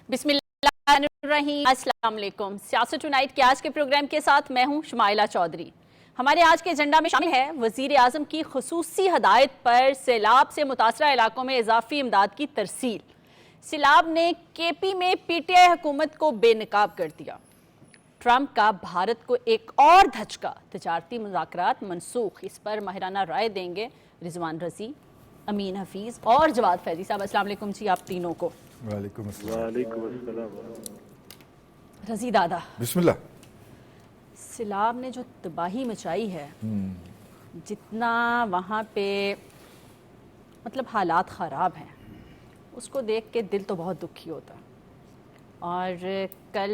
بسم اللہ الرحمن الرحیم۔ السلام علیکم۔ سیاست ٹونائٹ کے آج کے پروگرام کے ساتھ میں ہوں شمائلہ چودھری۔ ہمارے آج کے ایجنڈا میں شامل ہے وزیر اعظم کی خصوصی ہدایت پر سیلاب سے متاثرہ علاقوں میں اضافی امداد کی ترسیل۔ سیلاب نے کے پی میں پی ٹی آئی حکومت کو بے نقاب کر دیا۔ ٹرمپ کا بھارت کو ایک اور دھچکا، تجارتی مذاکرات منسوخ۔ اس پر ماہرانہ رائے دیں گے رضوان رضی، امین حفیظ اور جواد فیضی صاحب۔ السلام علیکم جی آپ تینوں کو۔ وعلیکم السلام۔ وعلیکم السلام۔ رضی دادا، بسم اللہ۔ سیلاب نے جو تباہی مچائی ہے، جتنا وہاں پہ مطلب حالات خراب ہیں، اس کو دیکھ کے دل تو بہت دکھی ہوتا ہے۔ اور کل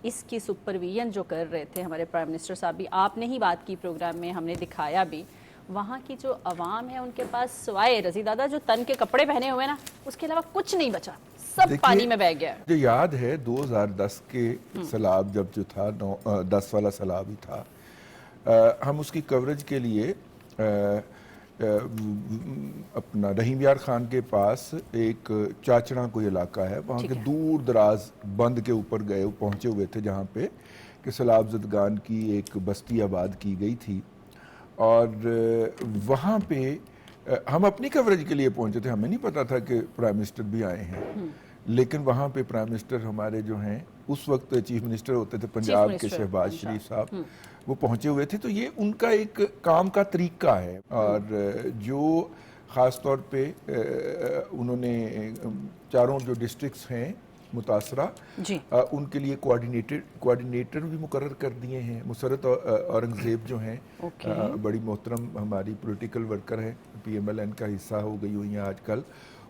اس کی سپرویژن جو کر رہے تھے ہمارے پرائم منسٹر صاحب بھی، آپ نے ہی بات کی پروگرام میں، ہم نے دکھایا بھی، وہاں کی جو عوام ہے ان کے پاس سوائے رضی دادا جو تن کے کپڑے پہنے ہوئے نا، اس کے علاوہ کچھ نہیں بچا، سب پانی میں بہہ گیا ہے۔ جو یاد ہے 2010 کے سیلاب جب جو تھا 10 والا سیلاب ہی تھا، ہم اس کی کوریج کے لیے اپنا رحیم یار خان کے پاس ایک چاچڑا کوئی علاقہ ہے، وہاں کے دور دراز بند کے اوپر گئے پہنچے ہوئے تھے، جہاں پہ کہ سیلاب زدگان کی ایک بستی آباد کی گئی تھی۔ اور وہاں پہ ہم اپنی کوریج کے لیے پہنچے تھے، ہمیں نہیں پتا تھا کہ پرائم منسٹر بھی آئے ہیں، لیکن وہاں پہ پرائم منسٹر ہمارے جو ہیں اس وقت چیف منسٹر ہوتے تھے پنجاب کے شہباز شریف صاحب، وہ پہنچے ہوئے تھے۔ تو یہ ان کا ایک کام کا طریقہ ہے، اور جو خاص طور پہ انہوں نے چاروں جو ڈسٹرکٹس ہیں متاثرہ، ان کے لیے کوارڈینیٹر بھی مقرر کر دیے ہیں۔ مسرت اورنگزیب جو ہیں، بڑی محترم ہماری پولیٹیکل ورکر ہیں، پی ایم ایل این کا حصہ ہو گئی ہوئی ہیں آج کل،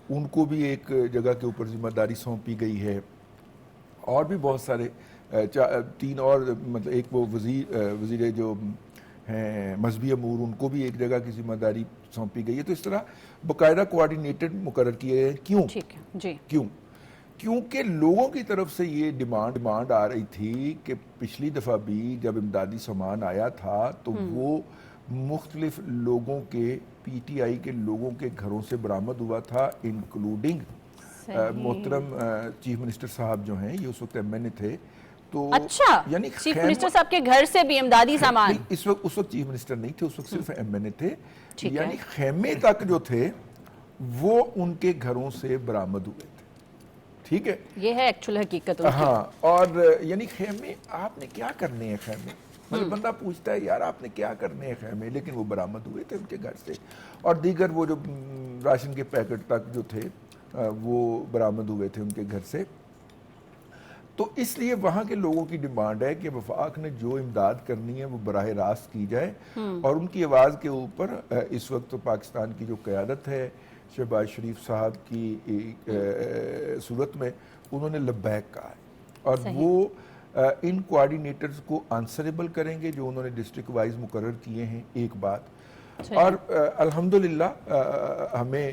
ان کو بھی ایک جگہ کے اوپر ذمہ داری سونپی گئی ہے۔ اور بھی بہت سارے 3 اور مطلب ایک وہ وزیر جو ہیں مذہبی امور، ان کو بھی ایک جگہ کی ذمہ داری سونپی گئی ہے۔ تو اس طرح باقاعدہ کوارڈینیٹر مقرر کیے ہیں۔ کیوں؟ کیونکہ لوگوں کی طرف سے یہ ڈیمانڈ آ رہی تھی کہ پچھلی دفعہ بھی جب امدادی سامان آیا تھا تو وہ مختلف لوگوں کے، پی ٹی آئی کے لوگوں کے گھروں سے برآمد ہوا تھا، انکلوڈنگ محترم چیف منسٹر صاحب جو ہیں، یہ اس وقت ایم این اے تھے۔ تو اچھا، یعنی چیف منسٹر صاحب کے گھر سے بھی امدادی سامان؟ اس وقت چیف منسٹر نہیں تھے، اس وقت صرف ایم این اے تھے، یعنی خیمے تک جو تھے وہ ان کے گھروں سے برآمد ہوئے تھے۔ ٹھیک ہے، یہ ہے ایکچول حقیقت۔ ہاں، اور یعنی خیمے آپ نے کیا کرنے ہیں، خیمے مطلب بندہ پوچھتا ہے یار آپ نے کیا کرنے ہیں خیمے، لیکن وہ برآمد ہوئے تھے ان کے گھر سے۔ اور دیگر وہ جو راشن کے پیکٹ تک جو تھے وہ برآمد ہوئے تھے ان کے گھر سے۔ تو اس لیے وہاں کے لوگوں کی ڈیمانڈ ہے کہ وفاق نے جو امداد کرنی ہے وہ براہ راست کی جائے، اور ان کی آواز کے اوپر اس وقت پاکستان کی جو قیادت ہے شہباز شریف صاحب کی صورت میں، انہوں نے لبیک کہا ہے، اور وہ ان کوارڈینیٹرز کو آنسریبل کریں گے جو انہوں نے ڈسٹرکٹ وائز مقرر کیے ہیں، ایک بات۔ اور الحمدللہ ہمیں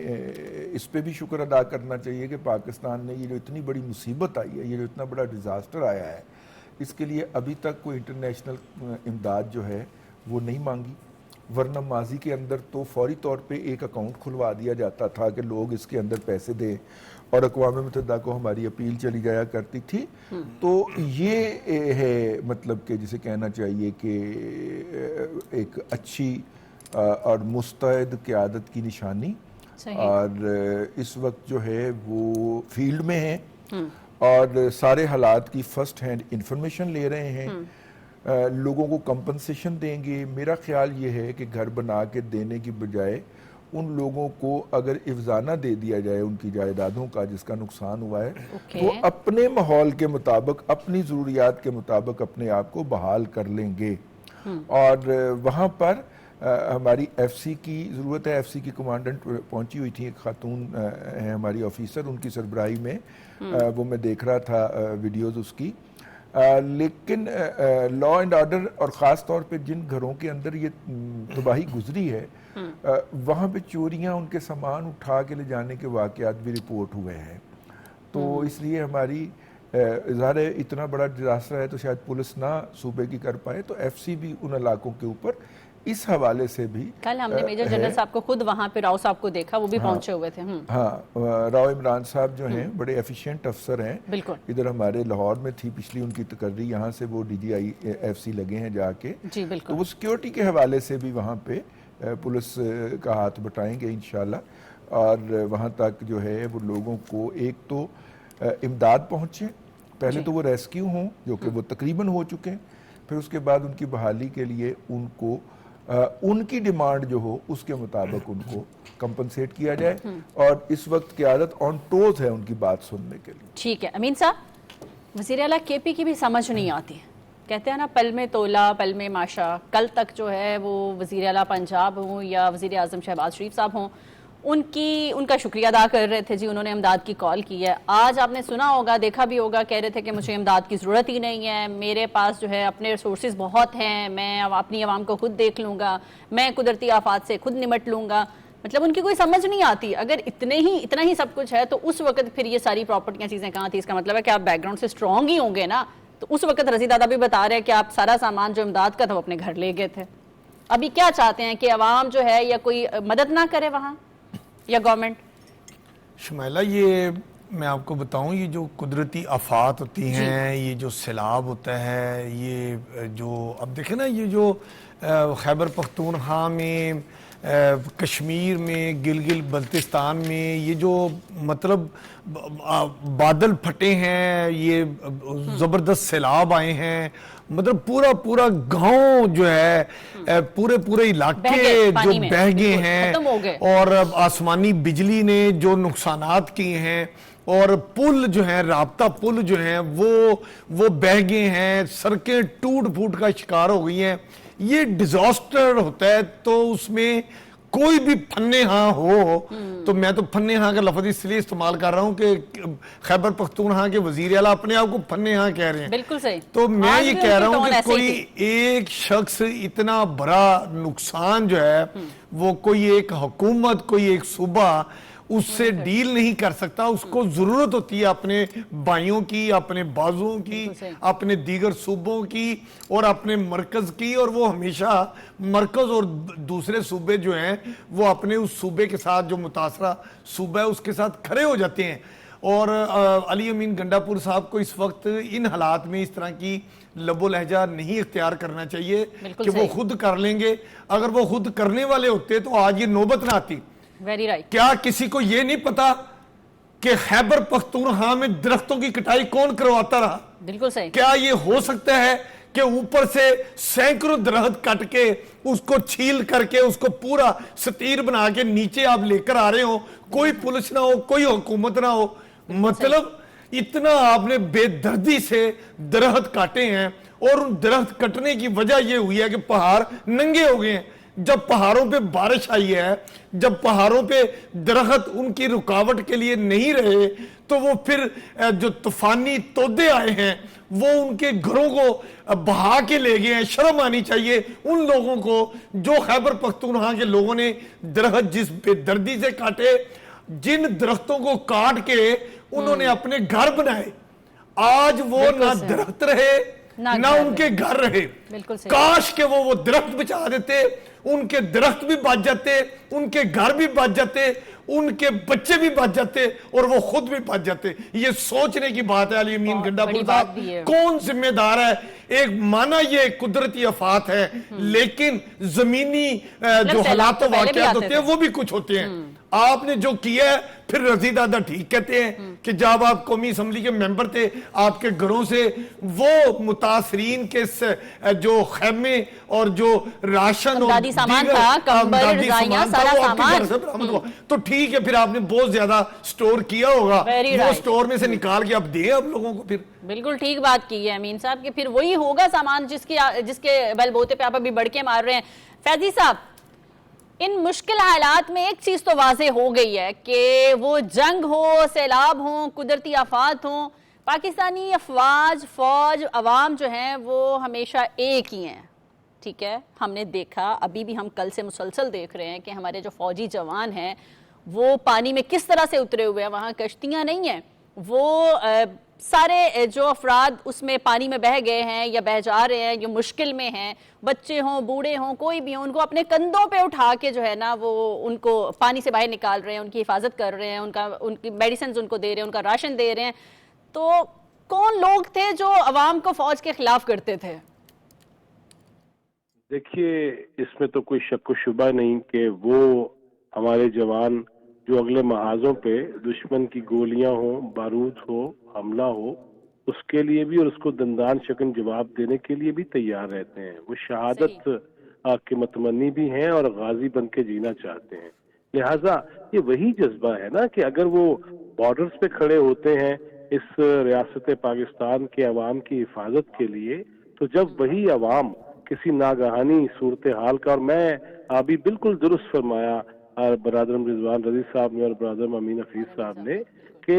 اس پہ بھی شکر ادا کرنا چاہیے کہ پاکستان نے یہ جو اتنی بڑی مصیبت آئی ہے، یہ جو اتنا بڑا ڈیزاسٹر آیا ہے، اس کے لیے ابھی تک کوئی انٹرنیشنل امداد جو ہے وہ نہیں مانگی، ورنہ ماضی کے اندر تو فوری طور پہ ایک اکاؤنٹ کھلوا دیا جاتا تھا کہ لوگ اس کے اندر پیسے دیں، اور اقوام متحدہ کو ہماری اپیل چلی جایا کرتی تھی۔ تو یہ ہے مطلب کہ جسے کہنا چاہیے کہ ایک اچھی اور مستعد قیادت کی نشانی، اور اس وقت جو ہے وہ فیلڈ میں ہیں اور سارے حالات کی فرسٹ ہینڈ انفارمیشن لے رہے ہیں، لوگوں کو کمپنسیشن دیں گے۔ میرا خیال یہ ہے کہ گھر بنا کے دینے کی بجائے ان لوگوں کو اگر افزانہ دے دیا جائے ان کی جائیدادوں کا جس کا نقصان ہوا ہے، وہ اپنے ماحول کے مطابق، اپنی ضروریات کے مطابق اپنے آپ کو بحال کر لیں گے۔ اور وہاں پر ہماری ایف سی کی ضرورت ہے۔ ایف سی کی کمانڈنٹ پہنچی ہوئی تھی، ایک خاتون ہیں ہماری آفیسر، ان کی سربراہی میں وہ میں دیکھ رہا تھا ویڈیوز اس کی۔ لیکن لا اینڈ آرڈر، اور خاص طور پہ جن گھروں کے اندر یہ تباہی گزری ہے، وہاں پہ چوریاں، ان کے سامان اٹھا کے لے جانے کے واقعات بھی رپورٹ ہوئے ہیں۔ تو اس لیے ہماری ظاہر ہے اتنا بڑا ڈیزاسٹر ہے تو شاید پولیس نہ صوبے کی کر پائے، تو ایف سی بھی ان علاقوں کے اوپر اس حوالے سے بھی کل ہم نے میجر جنرل صاحب کو خود وہاں پہ راؤ صاحب کو دیکھا, وہ بھی پہنچے ہوئے تھے. ہاں, راؤ عمران صاحب جو ہیں بڑے ایفیشینٹ افسر ہیں. بالکل. ادھر ہمارے لاہور میں تھی پچھلی ان کی تقرری, یہاں سے وہ DGIFC لگے ہیں جا کے. جی بالکل. تو وہ سیکیورٹی کے حوالے سے بھی وہاں پہ پولیس کا ہاتھ بٹائیں گے انشاءاللہ, اور وہاں تک جو ہے وہ لوگوں کو ایک تو امداد پہنچے, پہلے تو وہ ریسکیو ہوں جو کہ وہ تقریباً ہو چکے ہیں, پھر اس کے بعد ان کی بحالی کے لیے ان کو ان کی ڈیمانڈ جو ہو اس کے مطابق ان کو کمپنسیٹ کیا جائے, اور اس وقت قیادت آن ٹوز ہے ان کی بات سننے کے لیے. ٹھیک ہے. امین صاحب, وزیر اعلیٰ KP کی بھی سمجھ نہیں آتی, کہتے ہیں نا پل میں تولا پل میں ماشا. کل تک جو ہے وہ وزیر اعلیٰ پنجاب ہوں یا وزیر اعظم شہباز شریف صاحب ہوں, ان کا شکریہ ادا کر رہے تھے, جی انہوں نے امداد کی کال کی ہے. آج آپ نے سنا ہوگا, دیکھا بھی ہوگا, کہہ رہے تھے کہ مجھے امداد کی ضرورت ہی نہیں ہے, میرے پاس جو ہے اپنے ریسورسز بہت ہیں, میں اپنی عوام کو خود دیکھ لوں گا, میں قدرتی آفات سے خود نمٹ لوں گا. مطلب ان کی کوئی سمجھ نہیں آتی. اگر اتنا ہی سب کچھ ہے تو اس وقت پھر یہ ساری پراپرٹیاں چیزیں کہاں تھی؟ اس کا مطلب ہے کہ آپ بیک گراؤنڈ سے اسٹرانگ ہی ہوں گے نا. تو اس وقت رضی دادا بھی بتا رہے ہیں کہ آپ سارا سامان جو امداد کا تھا وہ اپنے گھر لے گئے تھے. ابھی کیا چاہتے ہیں کہ عوام جو ہے یا کوئی مدد نہ کرے وہاں, یا گورنمنٹ؟ شمائلہ, یہ میں آپ کو بتاؤں, یہ جو قدرتی آفات ہوتی ہیں, یہ جو سیلاب ہوتا ہے, یہ جو اب دیکھیں نا, یہ جو خیبر پختونخوا میں, کشمیر میں, گلگت بلتستان میں یہ جو مطلب بادل پھٹے ہیں, یہ زبردست سیلاب آئے ہیں, مطلب پورا گاؤں جو ہے, پورے علاقے جو بہہ گئے ہیں, اور آسمانی بجلی نے جو نقصانات کیے ہیں, اور پل جو ہیں, رابطہ پل جو ہیں وہ بہہ گئے ہیں, سڑکیں ٹوٹ پھوٹ کا شکار ہو گئی ہیں. یہ ڈیزاسٹر ہوتا ہے تو اس میں کوئی بھی فن ہاں ہو, تو میں تو فن ہاں کا لفظ اس لیے استعمال کر رہا ہوں کہ خیبر پختونخوا کے وزیر اعلیٰ اپنے آپ کو فن ہاں کہہ رہے ہیں. بالکل صحیح. تو میں یہ کہہ رہا ہوں کہ کوئی ایک شخص اتنا بڑا نقصان جو ہے وہ کوئی ایک حکومت, کوئی ایک صوبہ اس سے ڈیل نہیں کر سکتا. اس کو ضرورت ہوتی ہے اپنے بھائیوں کی, اپنے بازوں کی, اپنے دیگر صوبوں کی, اور اپنے مرکز کی, اور وہ ہمیشہ مرکز اور دوسرے صوبے جو ہیں وہ اپنے اس صوبے کے ساتھ, جو متاثرہ صوبہ ہے اس کے ساتھ کھڑے ہو جاتے ہیں. اور علی امین گنڈاپور صاحب کو اس وقت ان حالات میں اس طرح کی لب و لہجہ نہیں اختیار کرنا چاہیے کہ وہ خود کر لیں گے. اگر وہ خود کرنے والے ہوتے تو آج یہ نوبت نہ آتی. کیا کسی کو یہ نہیں پتا کہ خیبر پختونخوا میں درختوں کی کٹائی کون کرواتا رہا؟ بالکل صحیح. کیا یہ ہو سکتا ہے کہ اوپر سے سینکڑوں درخت کٹ کے اس کو چھیل کر کے اس کو پورا ستیر بنا کے نیچے آپ لے کر آ رہے ہو, کوئی پولیس نہ ہو, کوئی حکومت نہ ہو؟ مطلب اتنا آپ نے بے دردی سے درخت کاٹے ہیں, اور ان درخت کٹنے کی وجہ یہ ہوئی ہے کہ پہاڑ ننگے ہو گئے ہیں. جب پہاڑوں پہ بارش آئی ہے, جب پہاڑوں پہ درخت ان کی رکاوٹ کے لیے نہیں رہے, تو وہ پھر جو طوفانی تودے آئے ہیں وہ ان کے گھروں کو بہا کے لے گئے ہیں. شرم آنی چاہیے ان لوگوں کو جو خیبر پختونخوا کے لوگوں نے درخت جس بے دردی سے کاٹے, جن درختوں کو کاٹ کے انہوں نے اپنے گھر بنائے. آج وہ نہ درخت رہے نہ ان کے گھر رہے. کاش کہ وہ درخت بچا دیتے, ان کے درخت بھی بچ جاتے, ان کے گھر بھی بچ جاتے, ان کے بچے بھی بچ جاتے, اور وہ خود بھی بچ جاتے. یہ سوچنے کی بات ہے علی امین گنڈاپور صاحب, کون ذمہ دار ہے؟ ایک مانا یہ قدرتی آفات ہے, لیکن زمینی جو حالات و واقعات ہوتے ہیں وہ بھی کچھ ہوتے ہیں. آپ نے جو کیا ہے پھر رضی دادا ٹھیک کہتے ہیں کہ جب آپ قومی اسمبلی کے ممبر تھے, آپ کے گھروں سے وہ متاثرین کے جو خیمے اور جو راشن اور سامان تھا, کمبل, رضائیاں, سارا سامان, تو ٹھیک ہے, پھر آپ نے بہت زیادہ سٹور کیا ہوگا, وہ سٹور میں سے نکال کے اب دیں اب لوگوں کو. پھر بالکل ٹھیک بات کی ہے امین صاحب کہ پھر وہی ہوگا سامان جس کے بل بوتے پہ آپ ابھی بڑھ کے مار رہے ہیں. فیضی صاحب, ان مشکل حالات میں ایک چیز تو واضح ہو گئی ہے کہ وہ جنگ ہو, سیلاب ہوں, قدرتی آفات ہوں, پاکستانی افواج, فوج, عوام جو ہیں وہ ہمیشہ ایک ہی ہیں. ٹھیک ہے, ہم نے دیکھا, ابھی بھی ہم کل سے مسلسل دیکھ رہے ہیں کہ ہمارے جو فوجی جوان ہیں وہ پانی میں کس طرح سے اترے ہوئے ہیں. وہاں کشتیاں نہیں ہیں, وہ سارے جو افراد اس میں پانی میں بہہ گئے ہیں یا بہہ جا رہے ہیں، جو مشکل میں ہیں، بچے ہوں، بوڑھے ہوں، کوئی بھی ہوں، ان کو اپنے کندھوں پہ اٹھا کے جو ہے نا وہ ان کو پانی سے باہر نکال رہے ہیں، ان کی حفاظت کر رہے ہیں، ان کی میڈیسنز ان کو دے رہے ہیں، ان کا راشن دے رہے ہیں. تو کون لوگ تھے جو عوام کو فوج کے خلاف کرتے تھے؟ دیکھیے اس میں تو کوئی شک و شبہ نہیں کہ وہ ہمارے جوان جو اگلے محاذوں پہ دشمن کی گولیاں ہوں، بارود ہو، حملہ ہو، اس کے لیے بھی اور اس کو دندان شکن جواب دینے کے لیے بھی تیار رہتے ہیں. وہ شہادت کے متمنی بھی ہیں اور غازی بن کے جینا چاہتے ہیں. لہٰذا یہ وہی جذبہ ہے نا کہ اگر وہ بارڈرز پہ کھڑے ہوتے ہیں اس ریاست پاکستان کے عوام کی حفاظت کے لیے، تو جب وہی عوام کسی ناگہانی صورتحال کا، اور میں ابھی بالکل درست فرمایا برادرم رضوان رضی صاحب نے اور برادرم امین حفیظ صاحب نے کہ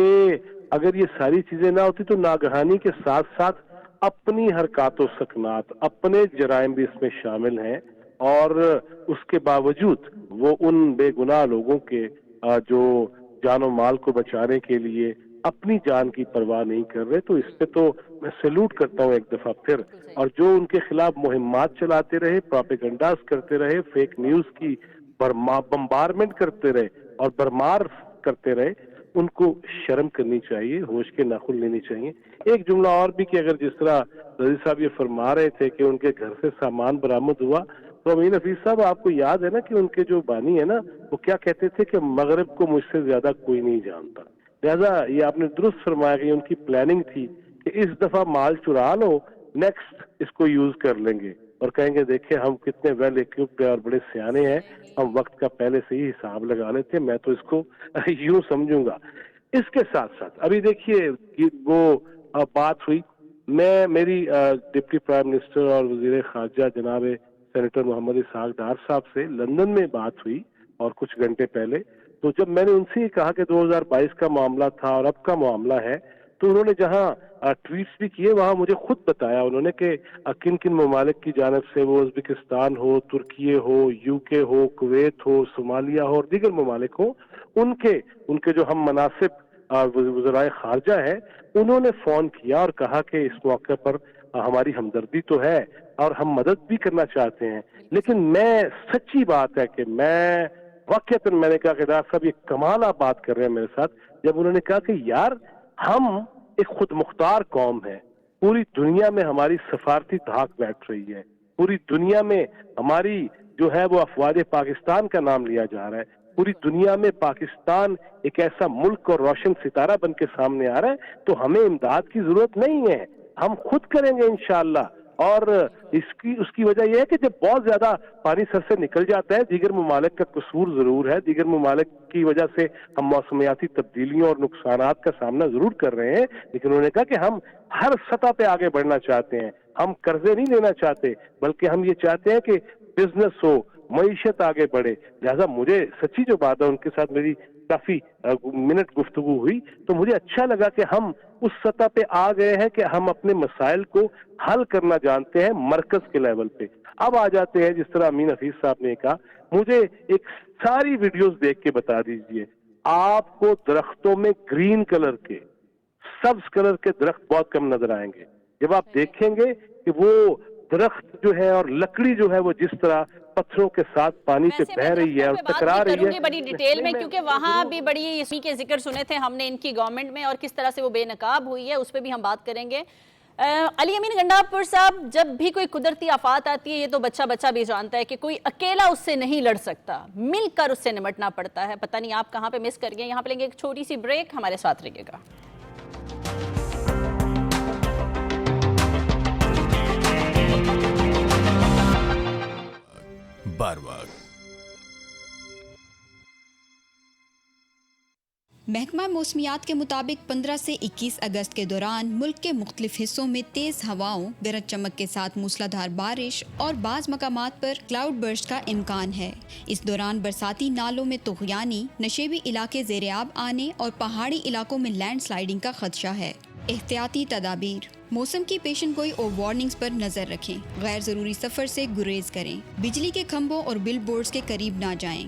اگر یہ ساری چیزیں نہ ہوتی تو ناگہانی کے ساتھ ساتھ اپنی حرکات و سکنات، اپنے جرائم بھی اس میں شامل ہیں، اور اس کے باوجود وہ ان بے گناہ لوگوں کے جو جان و مال کو بچانے کے لیے اپنی جان کی پرواہ نہیں کر رہے، تو اس پہ تو میں سیلوٹ کرتا ہوں ایک دفعہ پھر. اور جو ان کے خلاف مہمات چلاتے رہے، پروپیگنڈاز کرتے رہے، فیک نیوز کی بمبارمنٹ کرتے رہے اور برمار کرتے رہے، ان کو شرم کرنی چاہیے، ہوش کے ناخن لینی چاہیے. ایک جملہ اور بھی کہ اگر جس طرح رضی صاحب یہ فرما رہے تھے کہ ان کے گھر سے سامان برآمد ہوا، تو امین حفیظ صاحب آپ کو یاد ہے نا کہ ان کے جو بانی ہے نا وہ کیا کہتے تھے کہ مغرب کو مجھ سے زیادہ کوئی نہیں جانتا. لہذا یہ آپ نے درست فرمایا کہ ان کی پلاننگ تھی کہ اس دفعہ مال چرا لو، نیکسٹ اس کو یوز کر لیں گے اور کہیں گے دیکھیں ہم کتنے ویل ایکوپڈ اور بڑے سیانے ہیں، ہم وقت کا پہلے سے ہی حساب لگا لیتے ہیں. میں تو اس کو یوں سمجھوں گا. اس کے ساتھ ساتھ ابھی دیکھیے وہ بات ہوئی، میری ڈپٹی پرائم منسٹر اور وزیر خارجہ جناب سینیٹر محمد اسحاق ڈار صاحب سے لندن میں بات ہوئی اور کچھ گھنٹے پہلے. تو جب میں نے ان سے یہ کہا کہ 2022 کا معاملہ تھا اور اب کا معاملہ ہے، تو انہوں نے جہاں ٹویٹس بھی کیے وہاں مجھے خود بتایا انہوں نے کہ کن کن ممالک کی جانب سے، وہ ازبکستان ہو، ترکیے ہو، یو کے ہو، کویت ہو، صومالیہ ہو اور دیگر ممالک ہو، ان کے جو ہم مناسب وزرائے خارجہ ہیں، انہوں نے فون کیا اور کہا کہ اس موقع پر ہماری ہمدردی تو ہے اور ہم مدد بھی کرنا چاہتے ہیں. لیکن میں سچی بات ہے کہ میں واقعتاً میں نے کہا کہ ڈاکٹر صاحب یہ کمال آپ بات کر رہے ہیں میرے ساتھ، جب انہوں نے کہا کہ یار ہم ایک خود مختار قوم ہے، پوری دنیا میں ہماری سفارتی دھاک بیٹھ رہی ہے، پوری دنیا میں ہماری جو ہے وہ افواج پاکستان کا نام لیا جا رہا ہے، پوری دنیا میں پاکستان ایک ایسا ملک اور روشن ستارہ بن کے سامنے آ رہا ہے، تو ہمیں امداد کی ضرورت نہیں ہے، ہم خود کریں گے انشاءاللہ. اور اس کی وجہ یہ ہے کہ جب بہت زیادہ پانی سر سے نکل جاتا ہے، دیگر ممالک کا قصور ضرور ہے، دیگر ممالک کی وجہ سے ہم موسمیاتی تبدیلیوں اور نقصانات کا سامنا ضرور کر رہے ہیں، لیکن انہوں نے کہا کہ ہم ہر سطح پہ آگے بڑھنا چاہتے ہیں، ہم قرضے نہیں لینا چاہتے، بلکہ ہم یہ چاہتے ہیں کہ بزنس ہو، معیشت آگے بڑھے. لہذا مجھے سچی جو بات ہے، ان کے ساتھ میری کافی منٹ گفتگو ہوئی تو مجھے اچھا لگا کہ ہم اس سطح پہ آ گئے ہیں کہ ہم اپنے مسائل کو حل کرنا جانتے ہیں مرکز کے لیول پہ. اب آ جاتے ہیں جس طرح امین حفیظ صاحب نے کہا، مجھے ایک ساری ویڈیوز دیکھ کے بتا دیجئے، آپ کو درختوں میں گرین کلر کے، سبز کلر کے درخت بہت کم نظر آئیں گے. جب آپ دیکھیں گے کہ وہ درخت جو ہے اور لکڑی جو ہے وہ جس طرح پتھروں کے ساتھ پانی پہ بہ رہی ہے اور ٹکرا رہی ہے، بڑی ڈیٹیل میں، کیونکہ وہاں بھی بڑی اسی کے ذکر سنے تھے ہم نے ان کی گورنمنٹ میں، اور کس طرح سے وہ بے نقاب ہوئی ہے اس پہ بھی ہم بات کریں گے. علی امین گنڈاپور صاحب، جب بھی کوئی قدرتی آفات آتی ہے یہ تو بچہ بھی جانتا ہے کہ کوئی اکیلا اس سے نہیں لڑ سکتا، مل کر اس سے نمٹنا پڑتا ہے. پتہ نہیں آپ کہاں پہ مس کر گئے. یہاں پہ لیں گے ایک چھوٹی سی بریک، ہمارے ساتھ رہیے گا. محکمہ موسمیات کے مطابق 15 سے 21 اگست کے دوران ملک کے مختلف حصوں میں تیز ہواؤں، گرج چمک کے ساتھ موسلادھار بارش اور بعض مقامات پر کلاؤڈ برسٹ کا امکان ہے. اس دوران برساتی نالوں میں طغیانی، نشیبی علاقے زیر آب آنے اور پہاڑی علاقوں میں لینڈ سلائیڈنگ کا خدشہ ہے. احتیاطی تدابیر: موسم کی پیشن گوئی اور وارننگز پر نظر رکھیں. غیر ضروری سفر سے گریز کریں. بجلی کے کھمبوں اور بل بورڈز کے قریب نہ جائیں.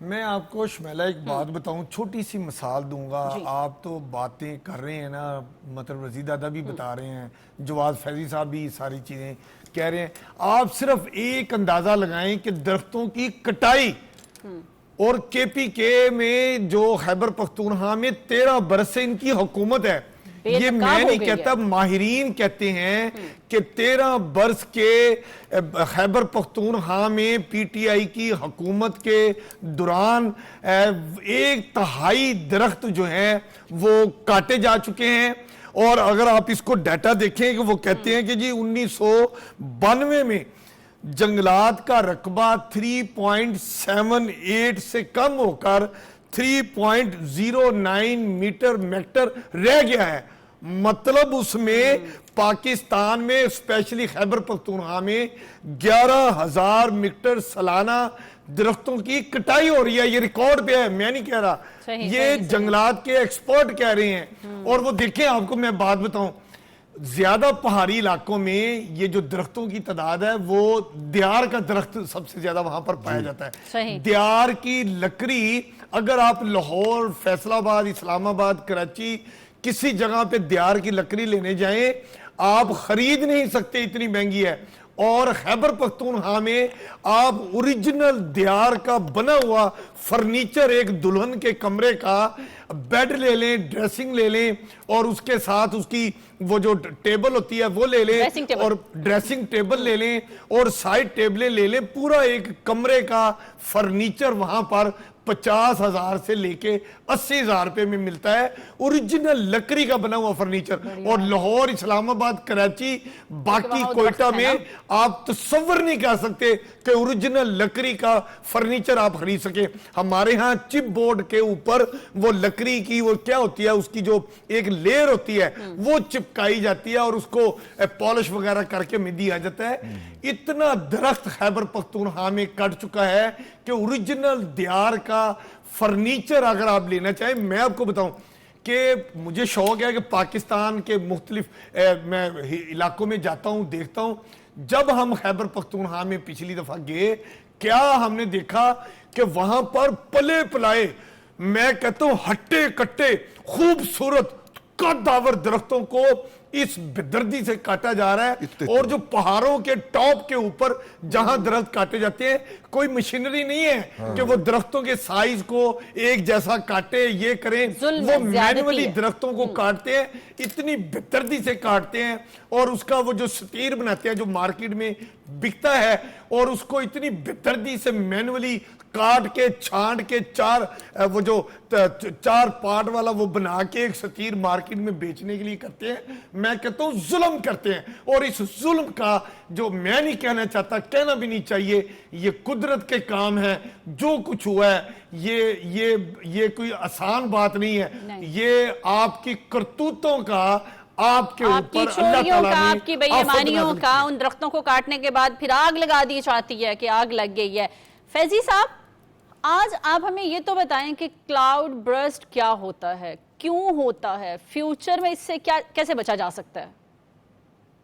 میں آپ کو شمیلہ ایک بات بتاؤں، چھوٹی سی مثال دوں گا. جی. آپ تو باتیں کر رہے ہیں نا، مطلب رضی دادا بھی بتا رہے ہیں، جواز فیضی صاحب بھی ساری چیزیں کہہ رہے ہیں. آپ صرف ایک اندازہ لگائیں کہ درختوں کی کٹائی اور کے پی کے میں جو خیبر پختونخوا میں 13 برس سے ان کی حکومت ہے، یہ میں نہیں کہتا، ماہرین کہتے ہیں کہ 13 برس کے خیبر پختونخوا میں پی ٹی آئی کی حکومت کے دوران 1/3 درخت جو ہیں وہ کاٹے جا چکے ہیں. اور اگر آپ اس کو ڈیٹا دیکھیں کہ وہ کہتے ہیں کہ جی 1992 میں جنگلات کا رقبہ 3.78 سے کم ہو کر 3.09 میٹر میکٹر رہ گیا ہے. مطلب اس میں پاکستان میں اسپیشلی خیبر پختونخوا میں 11,000 میٹر سالانہ درختوں کی کٹائی ہو رہی ہے. یہ ریکارڈ پہ ہے، میں نہیں کہہ رہا، یہ جنگلات کے ایکسپرٹ کہہ رہے ہیں. اور وہ دیکھیں، آپ کو میں بات بتاؤں، زیادہ پہاڑی علاقوں میں یہ جو درختوں کی تعداد ہے وہ دیار کا درخت سب سے زیادہ وہاں پر پایا جاتا ہے. دیار کی لکڑی اگر آپ لاہور، فیصل آباد، اسلام آباد، کراچی کسی جگہ پہ دیار کی لکڑی لینے جائیں آپ خرید نہیں سکتے، اتنی مہنگی ہے. اور خیبر پختونخوا میں آپ اوریجنل دیار کا بنا ہوا فرنیچر، ایک دلہن کے کمرے کا بیڈ لے لیں، ڈریسنگ لے لیں، اور اس کے ساتھ اس کی وہ جو ٹیبل ہوتی ہے وہ لے لیں، اور ڈریسنگ ٹیبل لے لیں اور سائڈ ٹیبلیں لے لیں، پورا ایک کمرے کا فرنیچر وہاں پر 50,000 سے لے کے 80,000 روپے میں ملتا ہے، اوریجنل لکڑی کا بنا ہوا فرنیچر. اور لاہور، اسلام آباد، کراچی، باقی کوئٹہ میں آپ تصور نہیں کر سکتے کہ اوریجنل لکڑی کا فرنیچر آپ خرید سکیں. ہمارے ہاں چپ بورڈ کے اوپر وہ لکڑی کی وہ کیا ہوتی ہے، اس کی جو ایک لیئر ہوتی ہے وہ چپکائی جاتی ہے اور اس کو پالش وغیرہ کر کے میں دیا جاتا ہے. اتنا درخت خیبر پختونخوا میں کٹ چکا ہے کہ اوریجنل دیار کا فرنیچر اگر آپ لینا چاہیں، میں آپ کو بتاؤں کہ مجھے شوق ہے کہ پاکستان کے مختلف میں علاقوں میں جاتا ہوں، دیکھتا ہوں. جب ہم خیبر پختونخوا میں پچھلی دفعہ گئے، کیا ہم نے دیکھا کہ وہاں پر پلے پلائے، میں کہتا ہوں ہٹے کٹے خوبصورت قدآور درختوں کو اس بدردی سے کاٹا جا رہا ہے. اور جو پہاڑوں کے ٹاپ کے اوپر جہاں درخت کاٹے جاتے ہیں، کوئی مشینری نہیں ہے کہ وہ درختوں کے سائز کو ایک جیسا کاٹے، یہ کریں، وہ مینولی درختوں کو کاٹتے ہیں، اتنی بدردی سے کاٹتے ہیں. اور اس کا وہ جو سٹیر بناتے ہیں جو مارکیٹ میں بکتا ہے، اور اس کو اتنی بدردی سے مینولی کاٹ کے چھانٹ کے وہ جو 4 پارٹ والا وہ بنا کے ایک سٹیر مارکیٹ میں بیچنے کے لیے کرتے ہیں. میں کہتا ہوں ظلم کرتے ہیں. اور اس ظلم کا جو میں نہیں کہنا چاہتا، کہنا بھی نہیں چاہیے، یہ قدرت کے کام ہے. جو کچھ ہوا ہے یہ کوئی آسان بات نہیں ہے. یہ آپ کی کرتوتوں کا، آپ کے اوپر اللہ تعالیٰ نے آپ کی بے ایمانیوں کا، ان درختوں کو کاٹنے کے بعد پھر آگ لگا دی جاتی ہے کہ آگ لگ گئی ہے. فیضی صاحب، آج آپ ہمیں یہ تو بتائیں کہ کلاؤڈ برسٹ کیا ہوتا ہے، کیوں ہوتا ہے، فیوچر میں اس سے کیسے بچا جا سکتا ہے؟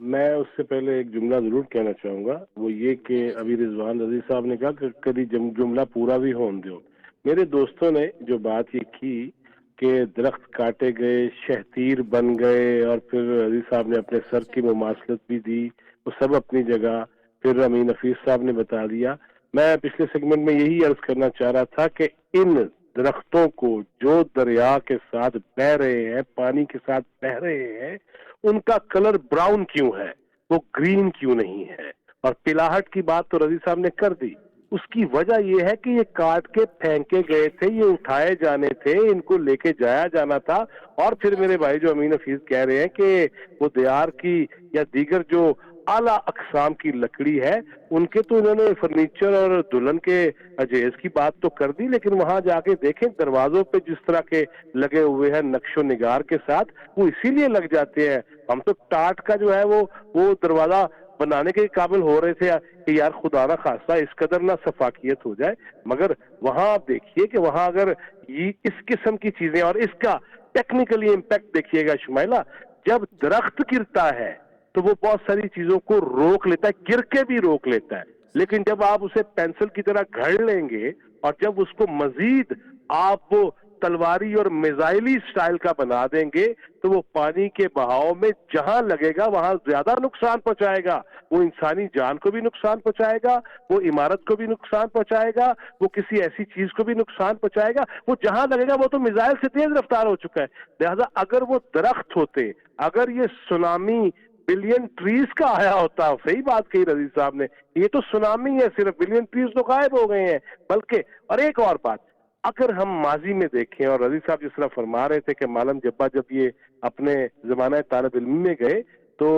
میں اس سے پہلے ایک جملہ ضرور کہنا چاہوں گا، وہ یہ کہ ابھی رضوان رضی صاحب نے کہا کہ کبھی جملہ پورا بھی ہون دیو. میرے دوستوں نے جو بات یہ کی کہ درخت کاٹے گئے، شہتیر بن گئے، اور پھر رضی صاحب نے اپنے سر کی مماثلت بھی دی، وہ سب اپنی جگہ، پھر امین حفیظ صاحب نے بتا دیا. میں پچھلے سیگمنٹ میں یہی عرض کرنا چاہ رہا تھا کہ ان درختوں کو جو دریا کے ساتھ بہ رہے ہیں، پانی کے ساتھ بہ رہے ہیں، ان کا کلر براؤن کیوں ہے، وہ گرین کیوں نہیں ہے؟ اور پلاہٹ کی بات تو رضی صاحب نے کر دی. اس کی وجہ یہ ہے کہ یہ کاٹ کے پھینکے گئے تھے، یہ اٹھائے جانے تھے، ان کو لے کے جایا جانا تھا. اور پھر میرے بھائی جو امین حفیظ کہہ رہے ہیں کہ وہ دیار کی یا دیگر جو اعلیٰ اقسام کی لکڑی ہے، ان کے تو انہوں نے فرنیچر اور دلہن کے جہیز کی بات تو کر دی، لیکن وہاں جا کے دیکھیں دروازوں پہ جس طرح کے لگے ہوئے ہیں نقش و نگار کے ساتھ، وہ اسی لیے لگ جاتے ہیں. ہم تو ٹاٹ کا جو ہے وہ دروازہ بنانے کے قابل ہو رہے تھے کہ یار خدا نہ خواستہ اس قدر نہ صفاقیت ہو جائے. مگر وہاں آپ دیکھیے کہ وہاں اگر یہ اس قسم کی چیزیں، اور اس کا ٹیکنیکلی امپیکٹ دیکھیے گا شمائلہ، جب درخت گرتا ہے تو وہ بہت ساری چیزوں کو روک لیتا ہے، گر کے بھی روک لیتا ہے. لیکن جب آپ اسے پینسل کی طرح گھڑ لیں گے اور جب اس کو مزید آپ وہ تلواری اور میزائلی سٹائل کا بنا دیں گے تو وہ پانی کے بہاؤ میں جہاں لگے گا وہاں زیادہ نقصان پہنچائے گا. وہ انسانی جان کو بھی نقصان پہنچائے گا, وہ عمارت کو بھی نقصان پہنچائے گا, وہ کسی ایسی چیز کو بھی نقصان پہنچائے گا. وہ جہاں لگے گا وہ تو میزائل سے تیز رفتار ہو چکا ہے. لہذا اگر وہ درخت ہوتے, اگر یہ سونامی بلین ٹریز کا آیا ہوتا, صحیح بات کہی رضی صاحب نے, یہ تو سونامی ہے, صرف بلین ٹریز تو غائب ہو گئے ہیں. بلکہ اور ایک اور بات, اگر ہم ماضی میں دیکھیں, اور رضی صاحب جس طرح فرما رہے تھے کہ معلم جبا جب یہ اپنے زمانہ طالب علم میں گئے تو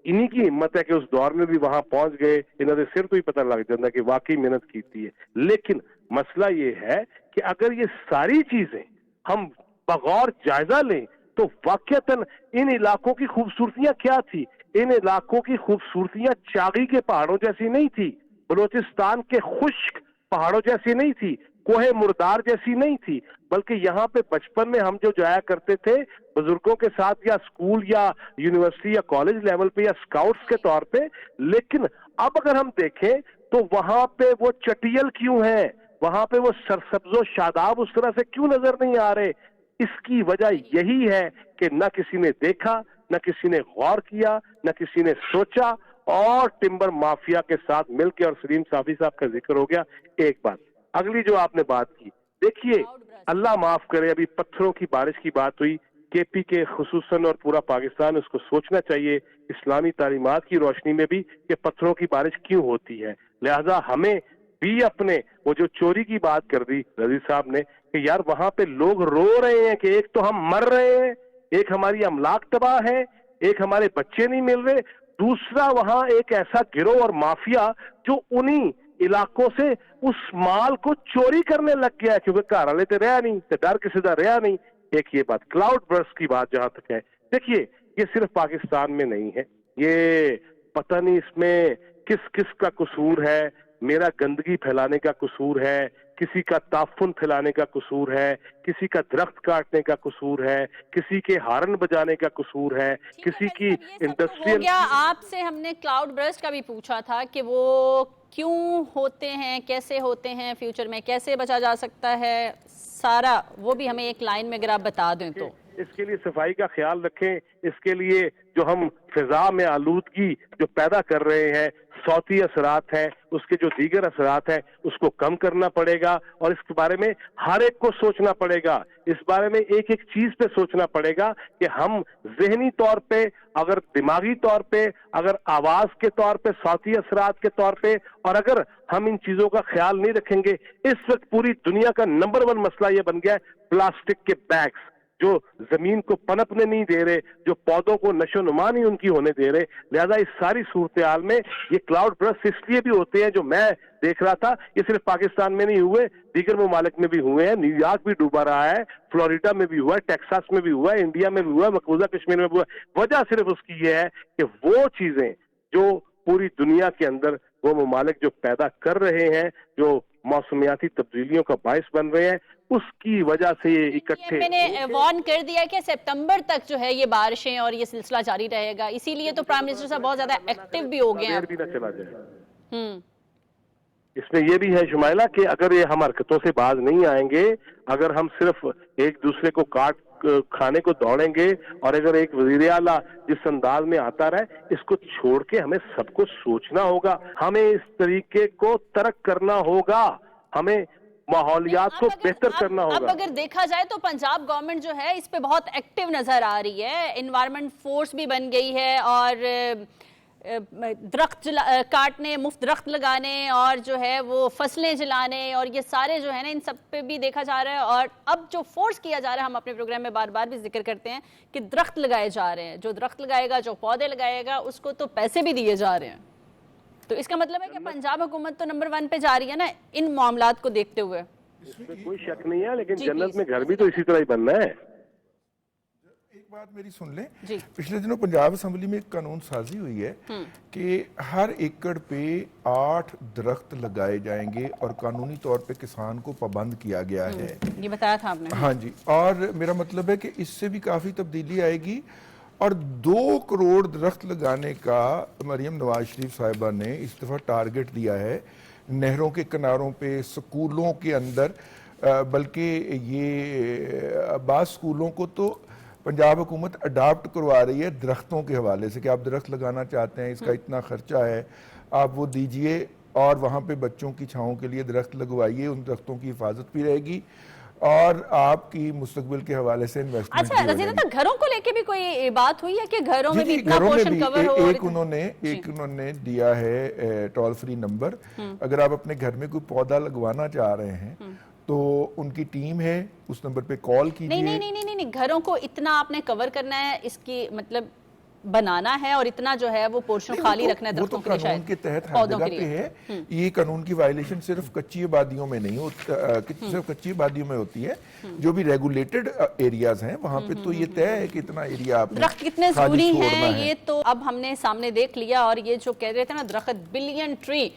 انہی کی ہمت ہے کہ اس دور میں بھی وہاں پہنچ گئے, انہوں نے صرف تو ہی پتہ لگ جاتا کہ واقعی محنت کیتی ہے. لیکن مسئلہ یہ ہے کہ اگر یہ ساری چیزیں ہم بغور جائزہ لیں تو واقعتاً ان علاقوں کی خوبصورتیاں کیا تھی. ان علاقوں کی خوبصورتیاں چاغی کے پہاڑوں جیسی نہیں تھی, بلوچستان کے خشک پہاڑوں جیسی نہیں تھی, کوہ مردار جیسی نہیں تھی, بلکہ یہاں پہ بچپن میں ہم جو جایا کرتے تھے بزرگوں کے ساتھ یا اسکول یا یونیورسٹی یا کالج لیول پہ یا اسکاؤٹس کے طور پہ, لیکن اب اگر ہم دیکھیں تو وہاں پہ وہ چٹیل کیوں ہیں, وہاں پہ وہ سرسبز و شاداب اس طرح سے کیوں نظر نہیں آ رہے. اس کی وجہ یہی ہے کہ نہ کسی نے دیکھا, نہ کسی نے غور کیا, نہ کسی نے سوچا, اور ٹمبر مافیا کے ساتھ مل کے, اور سلیم صافی صاحب کا ذکر ہو گیا. ایک بات اگلی جو آپ نے بات کی, دیکھیے اللہ معاف کرے, ابھی پتھروں کی بارش کی بات ہوئی, کے پی کے خصوصاً اور پورا پاکستان اس کو سوچنا چاہیے اسلامی تعلیمات کی روشنی میں بھی کہ پتھروں کی بارش کیوں ہوتی ہے. لہذا ہمیں بھی اپنے وہ جو چوری کی بات کر دی رضی صاحب نے کہ یار وہاں پہ لوگ رو رہے ہیں کہ ایک تو ہم مر رہے ہیں, ایک ہماری املاک تباہ ہے, ایک ہمارے بچے نہیں مل رہے, دوسرا وہاں ایک ایسا گروہ اور مافیا جو انہی علاقوں سے اس مال کو چوری کرنے لگ گیا ہے, کیونکہ گھر والے تو رہا نہیں, تو ڈر کسی کا رہا نہیں. ایک یہ بات کلاؤڈ برسٹ کی بات جہاں تک ہے, دیکھیے یہ صرف پاکستان میں نہیں ہے, یہ پتہ نہیں اس میں کس کس کا قصور ہے. میرا گندگی پھیلانے کا قصور ہے, کسی کا تعفن پھیلانے کا قصور ہے, کسی کا درخت کاٹنے کا قصور ہے, کسی کے ہارن بجانے کا قصور ہے, کسی کی انڈسٹریل. آپ سے ہم نے کلاؤڈ برسٹ کا بھی پوچھا تھا کہ وہ کیوں ہوتے ہیں, کیسے ہوتے ہیں, فیوچر میں کیسے بچا جا سکتا ہے, سارا وہ بھی ہمیں ایک لائن میں اگر آپ بتا دیں تو. اس کے لیے صفائی کا خیال رکھیں, اس کے لیے جو ہم فضا میں آلودگی جو پیدا کر رہے ہیں, صوتی اثرات ہیں, اس کے جو دیگر اثرات ہیں, اس کو کم کرنا پڑے گا, اور اس کے بارے میں ہر ایک کو سوچنا پڑے گا. اس بارے میں ایک ایک چیز پہ سوچنا پڑے گا کہ ہم ذہنی طور پہ, اگر دماغی طور پہ, اگر آواز کے طور پہ, صوتی اثرات کے طور پہ, اور اگر ہم ان چیزوں کا خیال نہیں رکھیں گے. اس وقت پوری دنیا کا نمبر 1 مسئلہ یہ بن گیا ہے پلاسٹک کے بیگز, جو زمین کو پنپنے نہیں دے رہے, جو پودوں کو نشو نما نہیں ان کی ہونے دے رہے. لہذا اس ساری صورتحال میں یہ کلاؤڈ برسٹ اس لیے بھی ہوتے ہیں, جو میں دیکھ رہا تھا, یہ صرف پاکستان میں نہیں ہوئے, دیگر ممالک میں بھی ہوئے ہیں. نیو یارک بھی ڈوبا رہا ہے, فلوریڈا میں بھی ہوا ہے, ٹیکساس میں بھی ہوا ہے, انڈیا میں بھی ہوا ہے, مقبوضہ کشمیر میں بھی ہوا ہے. وجہ صرف اس کی یہ ہے کہ وہ چیزیں جو پوری دنیا کے اندر وہ ممالک جو پیدا کر رہے ہیں, جو موسمیاتی تبدیلیوں کا باعث بن رہے ہیں, اس کی وجہ سے یہ اکٹھے. میں نے وارن کر دیا کہ سپتمبر تک جو ہے یہ بارشیں اور یہ سلسلہ جاری رہے گا, اسی لیے تو پرائم منسٹر صاحب بہت زیادہ ایکٹیو بھی ہو گئے ہیں. بھی نہ چلا جائے. اس میں یہ بھی ہے شمائلہ کہ اگر یہ ہم حرکتوں سے باز نہیں آئیں گے, اگر ہم صرف ایک دوسرے کو کاٹ کھانے کو دوڑیں گے, اور اگر ایک وزیر اعلیٰ جس انداز میں آتا رہے, اس کو چھوڑ کے ہمیں سب کو سوچنا ہوگا, ہمیں اس طریقے کو ترک کرنا ہوگا, ہمیں ماحولیات کو بہتر کرنا ہوگا. اب اگر دیکھا جائے تو پنجاب گورنمنٹ جو ہے اس پہ بہت ایکٹیو نظر آ رہی ہے, انوائرمنٹ فورس بھی بن گئی ہے, اور درخت کاٹنے, مفت درخت لگانے, اور جو ہے وہ فصلیں جلانے, اور یہ سارے جو ہے نا ان سب پہ بھی دیکھا جا رہا ہے. اور اب جو فورس کیا جا رہا ہے, ہم اپنے پروگرام میں بار بار بھی ذکر کرتے ہیں کہ درخت لگائے جا رہے ہیں, جو درخت لگائے گا, جو پودے لگائے گا, اس کو تو پیسے بھی دیے جا رہے ہیں. تو اس کا مطلب ہے کہ پنجاب حکومت تو نمبر 1 پہ جا رہی ہے نا ان معاملات کو دیکھتے ہوئے. اس میں کوئی شک نہیں ہے, لیکن جنت میں گھر بھی تو اسی طرح ہی بننا ہے. ایک بات میری سن لیں, جی. پچھلے دنوں پنجاب اسمبلی میں ایک قانون سازی ہوئی ہے کہ ہر ایکڑ پہ 8 درخت لگائے جائیں گے, اور قانونی طور پہ کسان کو پابند کیا گیا ہے. یہ بتایا تھا آپ نے. ہاں جی, اور میرا مطلب ہے کہ اس سے بھی کافی تبدیلی آئے گی. اور 2 کروڑ درخت لگانے کا مریم نواز شریف صاحبہ نے اس دفعہ ٹارگٹ دیا ہے نہروں کے کناروں پہ, سکولوں کے اندر, بلکہ یہ بعض سکولوں کو تو پنجاب حکومت اڈاپٹ کروا رہی ہے درختوں کے حوالے سے کہ آپ درخت لگانا چاہتے ہیں, اس کا اتنا خرچہ ہے, آپ وہ دیجئے اور وہاں پہ بچوں کی چھاؤں کے لیے درخت لگوائیے, ان درختوں کی حفاظت بھی رہے گی اور آپ کی مستقبل کے حوالے سے انویسٹمنٹ بھی اچھا رضی دادا, گھروں کو لے کے بھی کوئی بات ہوئی ہے کہ گھروں میں بھی اتنا گھروں میں پورشن بھی کور ہو؟ ایک انہوں نے دیا ہے ٹول فری نمبر, اگر آپ اپنے گھر میں کوئی پودا لگوانا چاہ رہے ہیں تو ان کی ٹیم ہے, اس نمبر پہ کال کیجئے. نہیں, گھروں کو اتنا آپ نے کور کرنا ہے, اس کی مطلب بنانا ہے اور اتنا جو ہے وہ پورشن خالی رکھنا ہے درختوں کے لیے, قانون کے تحت ہر جگہ پہ ہے. یہ قانون کی وائلیشن صرف کچی آبادیوں میں نہیں ہوتا, صرف کچی آبادیوں میں ہوتی ہے, جو بھی ریگولیٹڈ ایریاز ہیں وہاں پہ تو یہ طے ہے کہ اتنا ایریا آپ نے درخت کتنے ضروری ہیں یہ تو اب ہم نے سامنے دیکھ لیا. اور یہ جو کہہ رہے تھے نا درخت بلین ٹری,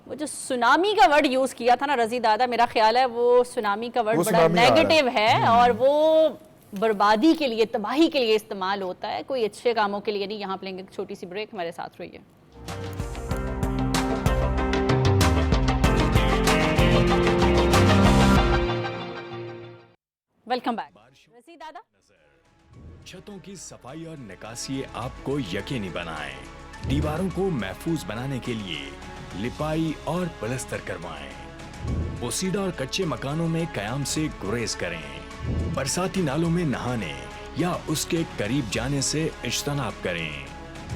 وہ جو سونامی کا ورڈ یوز کیا تھا نا رضی دادا, میرا خیال ہے وہ سونامی کا ورڈ بڑا نیگیٹو ہے اور وہ بربادی کے لیے, تباہی کے لیے استعمال ہوتا ہے, کوئی اچھے کاموں کے لیے نہیں. یہاں پہ لیں گے ایک چھوٹی سی بریک, ہمارے ساتھ رہیے. Welcome back. رضی دادا, چھتوں کی صفائی اور نکاسی آپ کو یقینی بنائیں. دیواروں کو محفوظ بنانے کے لیے لپائی اور پلستر کروائیں. بوسیدہ اور کچے مکانوں میں قیام سے گریز کریں. برساتی نالوں میں نہانے یا اس کے قریب جانے سے اجتناب کریں.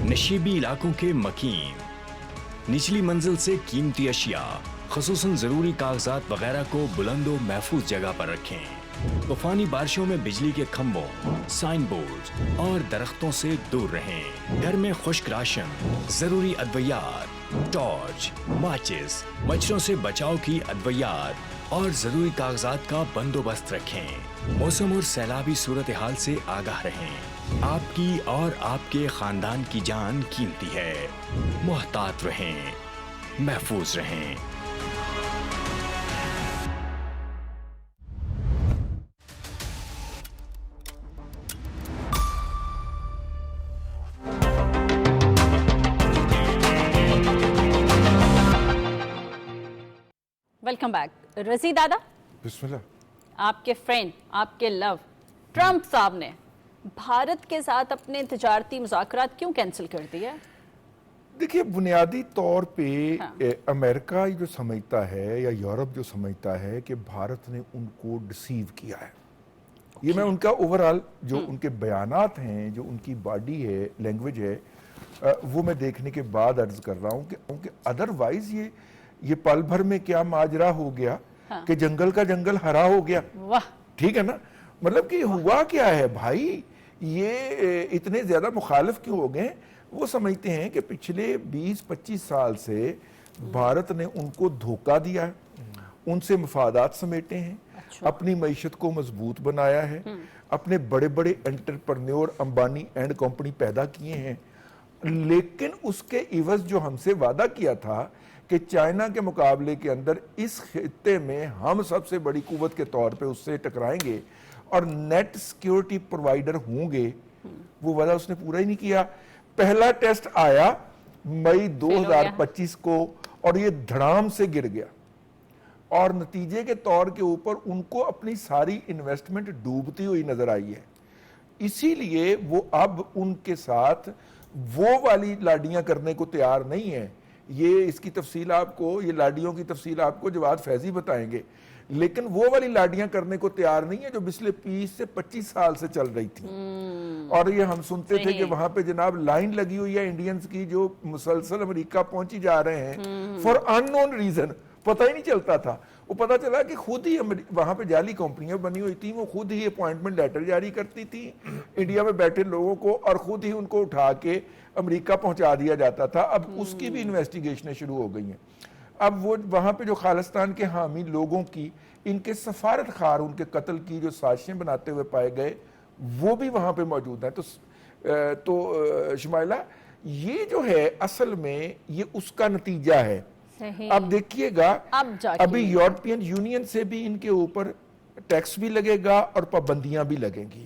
نشیبی علاقوں کے مکین, نچلی منزل سے قیمتی اشیاء خصوصاً ضروری کاغذات وغیرہ کو بلند و محفوظ جگہ پر رکھیں. طوفانی بارشوں میں بجلی کے کھمبوں, سائن بورڈز اور درختوں سے دور رہیں. گھر میں خشک راشن, ضروری ادویات, ٹارچ, ماچس, مچھروں سے بچاؤ کی ادویات اور ضروری کاغذات کا بندوبست رکھیں. موسم اور سیلابی صورتحال سے آگاہ رہیں. آپ کی اور آپ کے خاندان کی جان قیمتی ہے. محتاط رہیں, محفوظ رہیں. Welcome back. رضی دادا, بسم اللہ. آپ کے فرینڈ, آپ کے لو ٹرمپ صاحب نے بھارت کے ساتھ اپنے تجارتی مذاکرات کیوں کینسل کر دیے؟ دیکھیے, بنیادی طور پہ امریکہ جو سمجھتا ہے یا یورپ جو سمجھتا ہے کہ بھارت نے ان کو ڈسیو کیا ہے. یہ میں ان کا اوورال جو ان کے بیانات ہیں, جو ان کی باڈی ہے, لینگویج ہے, وہ میں دیکھنے کے بعد عرض کر رہا ہوں کہ ادروائز یہ پل بھر میں کیا ماجرا ہو گیا کہ جنگل کا جنگل ہرا ہو گیا. ٹھیک ہے نا, مطلب کہ ہوا کیا ہے بھائی, یہ اتنے زیادہ مخالف کیوں ہو گئے؟ وہ سمجھتے ہیں کہ پچھلے 20-25 سال سے بھارت نے ان کو دھوکہ دیا ہے, ان سے مفادات سمیٹے ہیں, اپنی معیشت کو مضبوط بنایا ہے, اپنے بڑے بڑے انٹرپرنیور امبانی اینڈ کمپنی پیدا کیے ہیں, لیکن اس کے عوض جو ہم سے وعدہ کیا تھا کہ چائنا کے مقابلے کے اندر اس خطے میں ہم سب سے بڑی قوت کے طور پہ اس سے ٹکرائیں گے اور نیٹ سیکیورٹی پرووائیڈر ہوں گے, وہ وعدہ اس نے پورا ہی نہیں کیا. پہلا ٹیسٹ آیا مئی 2025 کو اور یہ دھڑام سے گر گیا, اور نتیجے کے طور کے اوپر ان کو اپنی ساری انویسٹمنٹ ڈوبتی ہوئی نظر آئی ہے. اسی لیے وہ اب ان کے ساتھ وہ والی لاڈیاں کرنے کو تیار نہیں ہیں. یہ اس کی تفصیل آپ کو, یہ لاڈیوں کی تفصیل آپ کو جواد فیضی بتائیں گے, لیکن وہ والی لاڈیاں کرنے کو تیار نہیں ہے جو پچھلے 20 سے 25 سال سے چل رہی تھی. اور یہ ہم سنتے تھے کہ وہاں پہ جناب لائن لگی ہوئی ہے انڈینز کی جو مسلسل امریکہ پہنچی جا رہے ہیں فار ان نون ریزن, پتہ ہی نہیں چلتا تھا. وہ پتہ چلا کہ خود ہی وہاں پہ جعلی کمپنیاں بنی ہوئی تھیں, وہ خود ہی اپوائنٹمنٹ لیٹر جاری کرتی تھی انڈیا میں بیٹھے لوگوں کو اور خود ہی ان کو اٹھا کے امریکہ پہنچا دیا جاتا تھا. اب اس کی بھی انویسٹیگیشنیں شروع ہو گئی ہیں. اب وہ وہاں پہ جو خالستان کے حامی لوگوں کی, ان کے سفارت خار ان کے قتل کی جو سازشیں بناتے ہوئے پائے گئے, وہ بھی وہاں پہ موجود ہیں. تو شمائلہ, یہ جو ہے اصل میں یہ اس کا نتیجہ ہے. اب دیکھیے گا, ابھی یورپین یونین سے بھی ان کے اوپر ٹیکس بھی لگے گا اور پابندیاں بھی لگیں گی.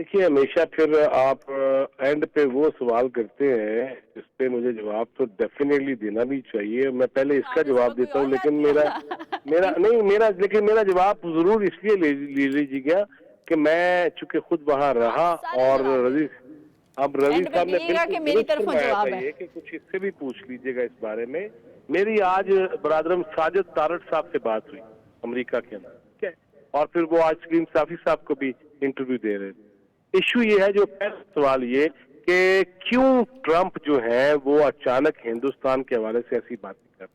دیکھیے ہمیشہ پھر آپ اینڈ پہ وہ سوال کرتے ہیں جس پہ مجھے جواب تو ڈیفینیٹلی دینا بھی چاہیے. میں پہلے اس کا جواب دیتا ہوں لیکن میرا جواب ضرور اس لیے لے لیجیے گا کہ میں چونکہ خود وہاں رہا اور روی صاحب نے بالکل فرمایا تھا یہ کہ کچھ اس سے بھی پوچھ لیجیے گا اس بارے میں. میری آج برادرم ساجد تارڑ صاحب سے بات ہوئی امریکہ کے اندر, ٹھیک ہے, اور پھر وہ آج سلیم صافی صاحب کو بھی انٹرویو دے رہے تھے. ایشو یہ ہے, جو پہلا سوال یہ کہ کیوں ٹرمپ جو ہے وہ اچانک ہندوستان کے حوالے سے ایسی باتیں کرتے.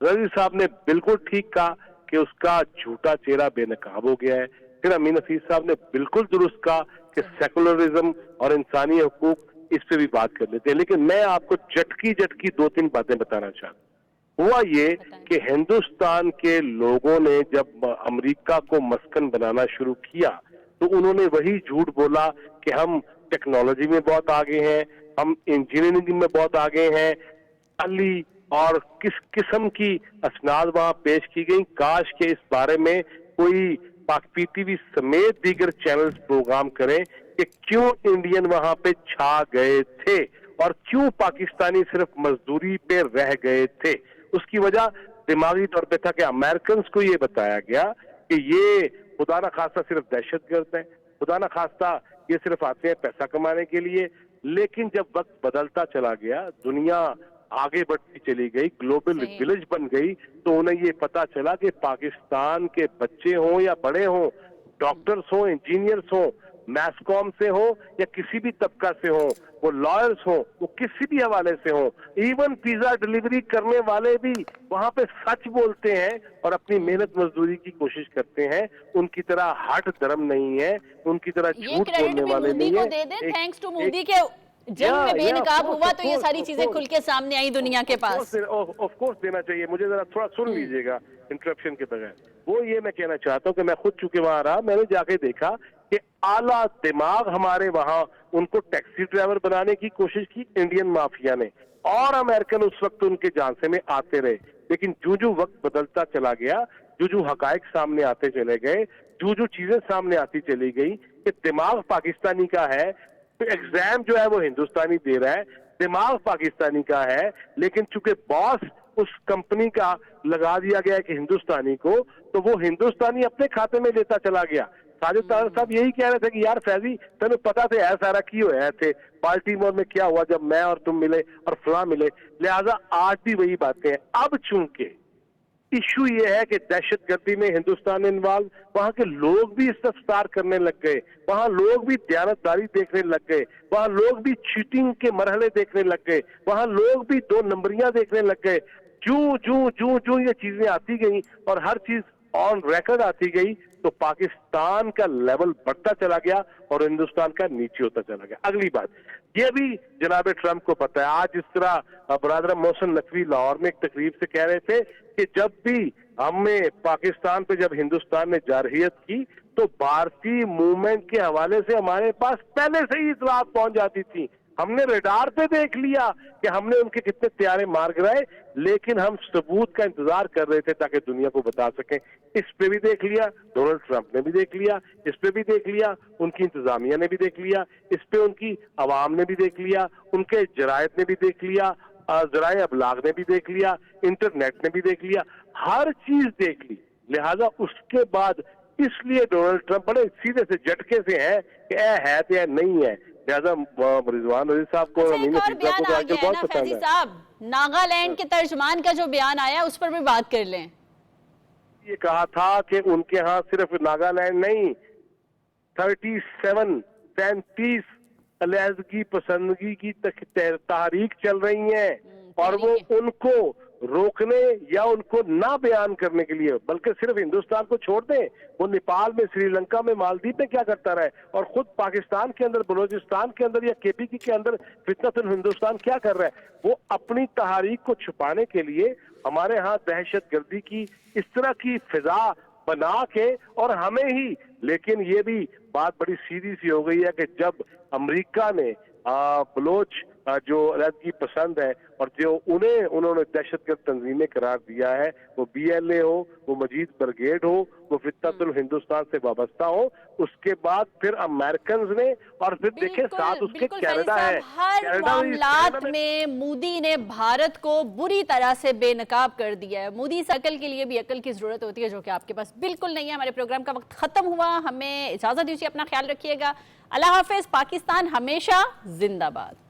رضی صاحب نے بالکل ٹھیک کہا کہ اس کا جھوٹا چہرہ بے نقاب ہو گیا ہے. پھر امین حفیظ صاحب نے بالکل درست کہا کہ سیکولرزم اور انسانی حقوق اس پہ بھی بات کر لیتے ہیں. لیکن میں آپ کو جھٹکی 2-3 باتیں بتانا چاہتا ہوں. ہوا یہ کہ ہندوستان کے لوگوں نے جب امریکہ کو مسکن بنانا شروع کیا تو انہوں نے وہی جھوٹ بولا کہ ہم ٹیکنالوجی میں بہت آگے ہیں, ہم انجینئرنگ میں بہت آگے ہیں, علی اور کس قسم کی اسناد وہاں پیش کی گئی. کاش کہ اس بارے میں کوئی پاک پی ٹی وی سمیت دیگر چینلز پروگرام کریں کہ کیوں انڈین وہاں پہ چھا گئے تھے اور کیوں پاکستانی صرف مزدوری پہ رہ گئے تھے. اس کی وجہ دماغی طور پہ تھا کہ امریکنز کو یہ بتایا گیا کہ یہ خدا نہ خواستہ صرف دہشت گرد ہیں, خدا نہ خواستہ یہ صرف آتے ہیں پیسہ کمانے کے لیے. لیکن جب وقت بدلتا چلا گیا, دنیا آگے بڑھتی چلی گئی, گلوبل ولیج بن گئی, تو انہیں یہ پتا چلا کہ پاکستان کے بچے ہوں یا بڑے ہوں, ڈاکٹرز ہوں, انجینئرز ہوں, میس کام سے ہوں یا کسی بھی طبقہ سے ہوں, وہ لائرز ہوں, وہ کسی بھی حوالے سے ہوں, ایون پیزا ڈیلیوری کرنے والے بھی وہاں پہ سچ بولتے ہیں اور اپنی محنت مزدوری کی کوشش کرتے ہیں. ان کی طرح ہٹ دھرم نہیں ہے, ان کی طرح جھوٹ بولنے والے نہیں ہیں. تھینکس ٹو مودی کے جنگ میں بے نقاب ہوا تو یہ ساری چیزیں کھل کے سامنے آئی دنیا کے پاس. آف کورس دینا چاہیے. مجھے ذرا تھوڑا سن لیجیے گا انٹرپشن کے بغیر. وہ یہ میں کہنا چاہتا ہوں کہ میں خود چونکہ وہاں رہا, میں نے جا کے دیکھا کہ اعلیٰ دماغ ہمارے وہاں ان کو ٹیکسی ڈرائیور بنانے کی کوشش کی انڈین مافیا نے, اور امریکن اس وقت ان کے جانسے میں آتے رہے. لیکن جو وقت بدلتا چلا گیا, جو حقائق سامنے آتے چلے گئے, جو چیزیں سامنے آتی چلی گئی کہ دماغ پاکستانی کا ہے, ایگزام جو ہے وہ ہندوستانی دے رہا ہے, دماغ پاکستانی کا ہے, لیکن چونکہ باس اس کمپنی کا لگا دیا گیا کہ ہندوستانی کو, تو وہ ہندوستانی اپنے کھاتے میں لیتا چلا گیا. ساجد طارڑ صاحب یہی کہہ رہے تھے کہ یار فیضی تمہیں پتا تھے ایسا سارا کی ہوئے تھے بالٹیمور میں کیا ہوا جب میں اور تم ملے اور فلاں ملے, لہذا آج بھی وہی باتیں ہیں. اب چونکہ ایشو یہ ہے کہ دہشت گردی میں ہندوستان انوالو, وہاں کے لوگ بھی استفسار کرنے لگ گئے, وہاں لوگ بھی دیانتداری دیکھنے لگ گئے, وہاں لوگ بھی چیٹنگ کے مرحلے دیکھنے لگ گئے, وہاں لوگ بھی 2 نمبریاں دیکھنے لگ گئے. جو یہ چیزیں آتی گئیں اور ہر چیز آن ریکارڈ آتی گئی تو پاکستان کا لیول بڑھتا چلا گیا اور ہندوستان کا نیچے ہوتا چلا گیا. اگلی بات یہ بھی جناب ٹرمپ کو پتا ہے. آج اس طرح برادر محسن نقوی لاہور میں ایک تقریب سے کہہ رہے تھے کہ جب بھی ہمیں پاکستان پہ جب ہندوستان نے جارحیت کی تو بھارتی موومنٹ کے حوالے سے ہمارے پاس پہلے سے ہی اطلاعات پہنچ جاتی تھی. ہم نے ریڈار پہ دیکھ لیا کہ ہم نے ان کے کتنے طیارے مار گرائے, لیکن ہم ثبوت کا انتظار کر رہے تھے تاکہ دنیا کو بتا سکیں. اس پہ بھی دیکھ لیا, ڈونلڈ ٹرمپ نے بھی دیکھ لیا, اس پہ بھی دیکھ لیا, ان کی انتظامیہ نے بھی دیکھ لیا, اس پہ ان کی عوام نے بھی دیکھ لیا, ان کے جرائد نے بھی دیکھ لیا, ذرائع ابلاغ نے بھی دیکھ لیا, انٹرنیٹ نے بھی دیکھ لیا, ہر چیز دیکھ لی. لہذا اس کے بعد اس لیے ڈونلڈ ٹرمپ بڑے سیدھے سے جھٹکے سے ہے کہ ہے تو یا نہیں ہے. لہذا رضوان رضی صاحب کو امین حفیظ صاحب کو آج کل بہت پسند ہے. ناگالینڈ کے ترجمان کا جو بیان آیا اس پر بھی بات کر لیں. یہ کہا تھا کہ ان کے ہاں صرف ناگالینڈ نہیں 37 علیحدگی پسندگی کی تحریک چل رہی ہیں, اور وہ ان کو روکنے یا ان کو نہ بیان کرنے کے لیے, بلکہ صرف ہندوستان کو چھوڑ دیں, وہ نیپال میں, سری لنکا میں, مالدیپ میں کیا کرتا رہے, اور خود پاکستان کے اندر, بلوچستان کے اندر یا کے پی کے اندر فتنۃ الہندوستان کیا کر رہا ہے. وہ اپنی تحریک کو چھپانے کے لیے ہمارے ہاں دہشت گردی کی اس طرح کی فضا بنا کے اور ہمیں ہی. لیکن یہ بھی بات بڑی سیدھی سی ہو گئی ہے کہ جب امریکہ نے بلوچ جو علیحدگی پسند ہے اور جو انہوں نے دہشت گرد تنظیمیں قرار دیا ہے، وہ BLA ہو، وہ مجید برگیڈ ہو، وہ فتنۃ الہندوستان سے وابستہ ہو، اس کے بعد پھر امریکنز نے، اور پھر دیکھیں ساتھ اس کے بالکل کینیڈا ہے۔ ہر معاملات میں مودی نے بھارت کو بری طرح سے بے نقاب کر دیا ہے۔ مودی سے عقل کے لیے بھی عقل کی ضرورت ہوتی ہے، جو کہ آپ کے پاس بالکل نہیں ہے۔ ہمارے پروگرام کا وقت ختم ہوا، ہمیں اجازت دیجیے، اپنا خیال رکھیے گا۔ اللہ حافظ۔ پاکستان ہمیشہ زندہ باد۔